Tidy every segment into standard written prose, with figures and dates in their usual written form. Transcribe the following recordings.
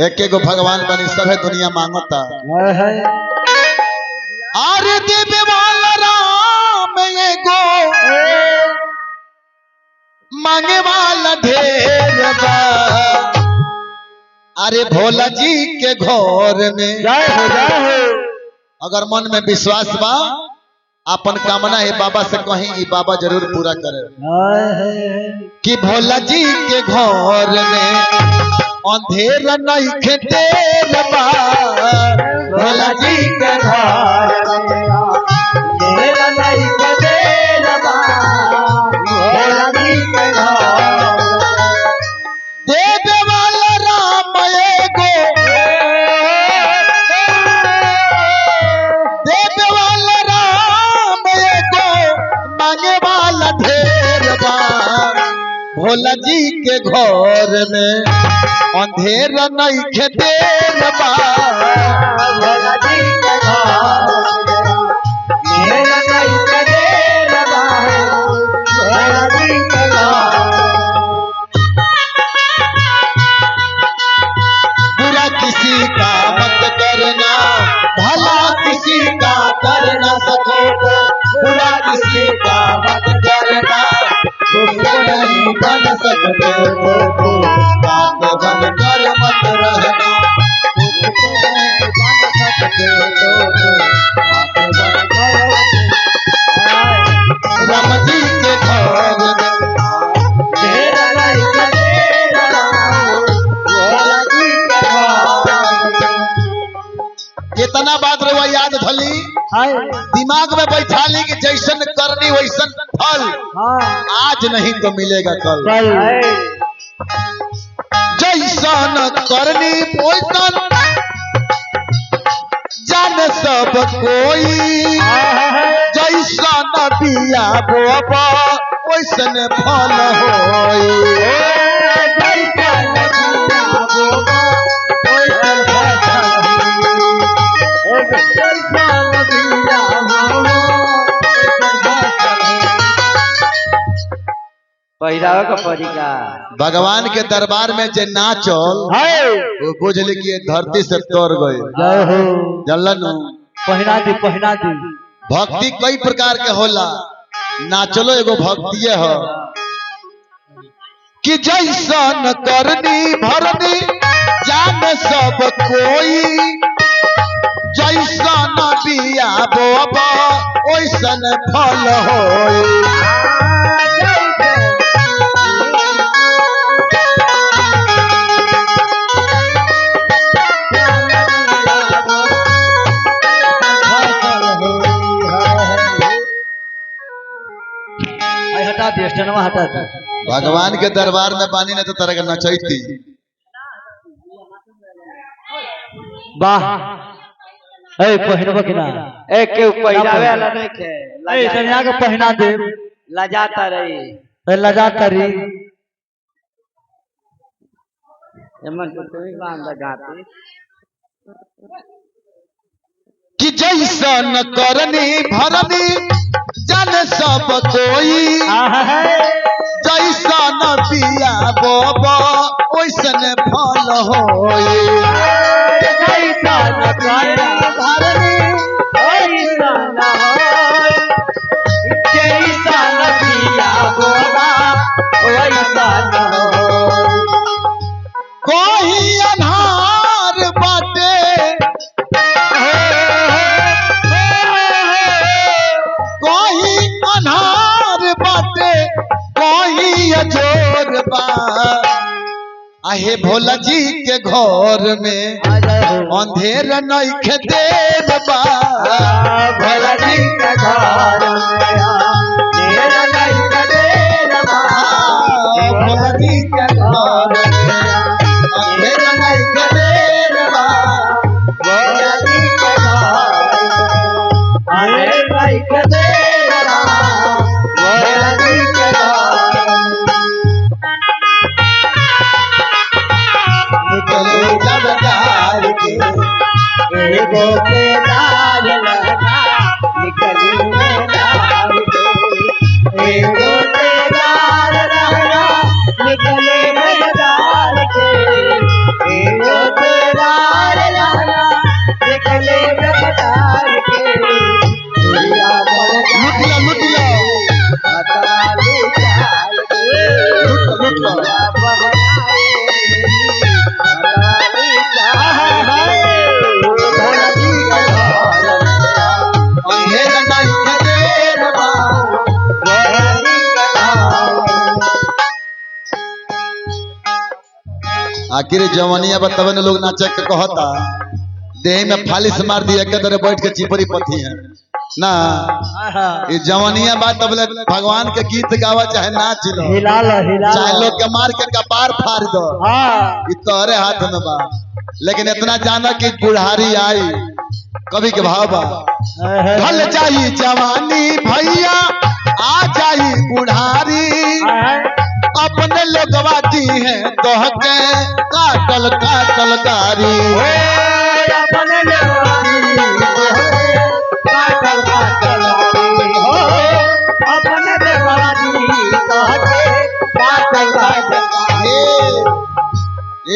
एक एगो भगवान बनी सभे दुनिया मांगता। अरे देवे वाला राम एगो मांगे वाला ढेर बा। अरे भोला जी के घर में अगर मन में विश्वास बा अपन कामना है बाबा से कहीं ई बाबा जरूर पूरा करे। कि भोला जी के घर में अंधेरा नहीं खेतेर बा। भोला जी के घर में अंधेरा नहीं खेतेर बा। भोला जी के घर देवे वाला राम एगो देवे वाला राम एगो मांगे वाला ढेर बा। भोला जी के घर में अंधेरा नहीं खेतेर बा। भोला जी के घर अंधेरा नहीं खेतेर बा। भोला जी के घर बुरा किसी का मत करना भला किसी का कर न सकोगे। बुरा किसी का मत करना नहीं बन सकते हो। बात बन कर मत रहना बन सकते हो। राम जी के घर तेरा नहीं तेरा भोला जी के घर। कितना बात रवा याद धली दिमाग में बैठा ली कि जैसन करनी वैसन फल आज नहीं तो मिलेगा कल। जैसन करनी वैसन जाने सब कोई। जैसन बिया बोबा वैसन फल होई। भगवान के दरबार में जे नाचल वो बुझल की धरती से तोड़ गए। जानलन पहिना दी भक्ति कई प्रकार के होला नाचलो एगो भक्ति है कि जैसन करनी भरनी जाने सब कोई। जैसन बिया बोबा वैसन फल होई। हटा दे भगवान के दरबार में पानी ने तो तरह का नचैती। वाह ए पहिनबो कि ना ए के पहिरावे वाला नहीं के ए तनिया के पहिना दे लजाता रही ए लजाता रही एमन तो तुम्ही बांध गाती कि जैसन करनी भरनी जाने सब कोई। जैसन बिया बोबा वैसन फल होई। जैसन करनी भरनी वैसन होई। जैसन बिया बोबा वैसन होई। कोई अन्हार बाटे कोई अन्हार बाटे कोई अजोर बा। आहे भोला जी के घर में अंधेरा नहीं खेतेर बा। भोला जी के घर अंधेरा नहीं खेतेर बा। भोला जी के घर अंधेरा नहीं खेतेर बा। भोला जी के घर अंधेरा नहीं खेतेर बा। भोला जी के घर निकले जब डाल के एगो के डाल लगा निकली में डाल के एगो के डाल लगा निकले में डाल के एगो के आखिर जवानिया बतावे न लोग नाचे के कहता देह में फालिश मार दिया के तरह बैठ के चिपरी पथी है ना ये जवानिया बात अब भगवान के गीत गावा चाहे नाच लो हिला लो हिला चाहे लो लोग के मार के कपार फाड़ दो हाँ ये तोहरे हाथ में बा लेकिन इतना जाना कि बुढ़ारी आई कभी के भाव बा ढल जाई जवानी भैया आ जाई बुढ़ारी अपने लोगवा दी है तोह के काटल काटल गारी अपने काटल काटल अपने काटल काटल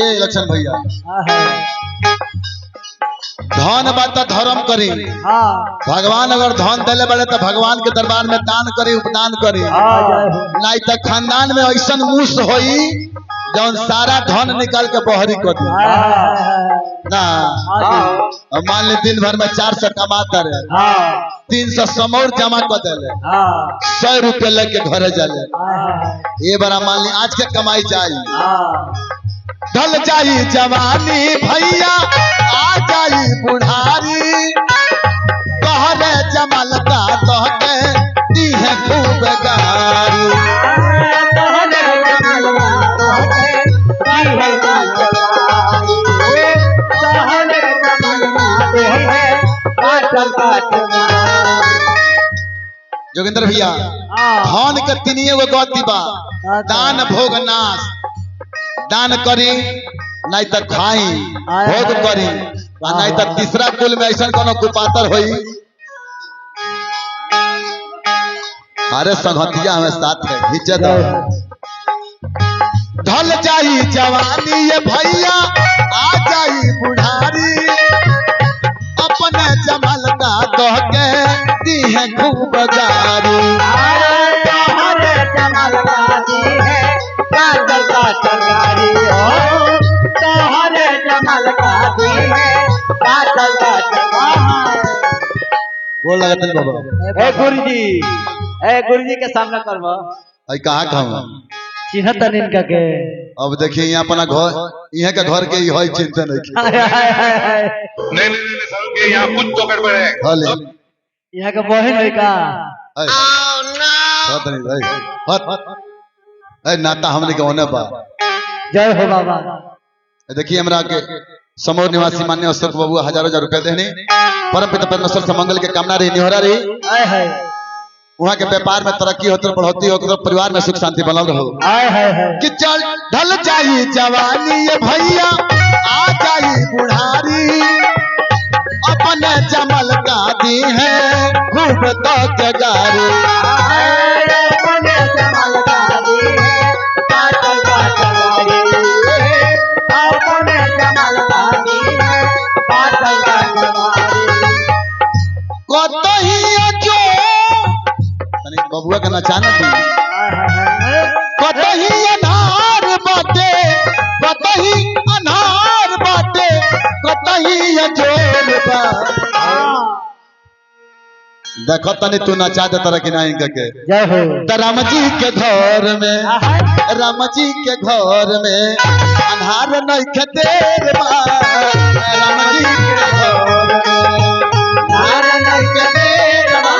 ए लक्षण भैया धन बात धर्म करी हाँ भगवान अगर धन दिले बड़े तो भगवान के दरबार में दान करी उपदान करी नहीं तो खानदान में ऐसा मूस होई जौन सारा धन निकाल के बहरी कर दी ना अब मान ली दिन भर में 400 कमाता रहे 300 समौर जमा कर दिले 100 रुपये लेके घर जाले ये बड़ा मान ली आज के कमाई जाई ढल जाई जवानी भैया आ जाई बुढ़ारी कहरे जमल का तोहके दी है खूब गारी जोगिंदर भैया धन के तीनिए गो गति बा दान भोग नाश दान करी नहीं तो खाई भोग करी नहीं तो तीसरा कुल में ऐसा कोनो कुपातर होई अरे संगतिया हमें साथ है हिज्जत ढल जाई जवानी ये भैया आ जाई बुढ़ारी अपने जमल का कह के दी है खूब गारी बोल लगा तन बाबा ए गुरुजी के सामने करबो आई कहाँ कहूँ चिन्हत इनका के अब देखिए यहाँ अपना घर यहाँ का घर के ही है चिंता नहीं नहीं सर के यहाँ कुछ तो गड़बड़ है हले यहाँ का बहन है का हट नहीं भाई हट नाता हमने के होने बा जय हो बाबा देखिए हमरा के समूह निवासी मान्य अशोक बाबू हजार रुपया देने परम पिता परमेश्वर से मंगल के कामना रही निहोरा रही वहाँ के व्यापार में तरक्की होती बढ़ोती हो परिवार में सुख शांति बनल रहो कि चल ढल जाई जवानी ये भैया आ जाई बुढ़ारी अपने जमल का दी है खूब तो के गारी बबुआ का नचाना थी कतही अनार बाटे कतही अनार बाटे कतही अजोर बा देखो तनी तू नचा दे तरह की नहीं के जय हो राम जी के घर में राम जी के घर में अनार नहीं खेतेर बा राम जी के घर में अनार नहीं खेतेर बा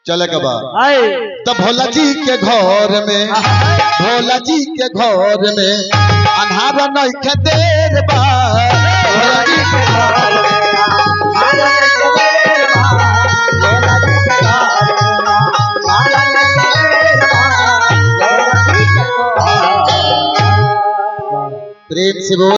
चले के बाद तो भोला जी के घर में भोला जी के घर में अन्हारा नहीं खेतेर बा भोला जी के घर में प्रेम से बोल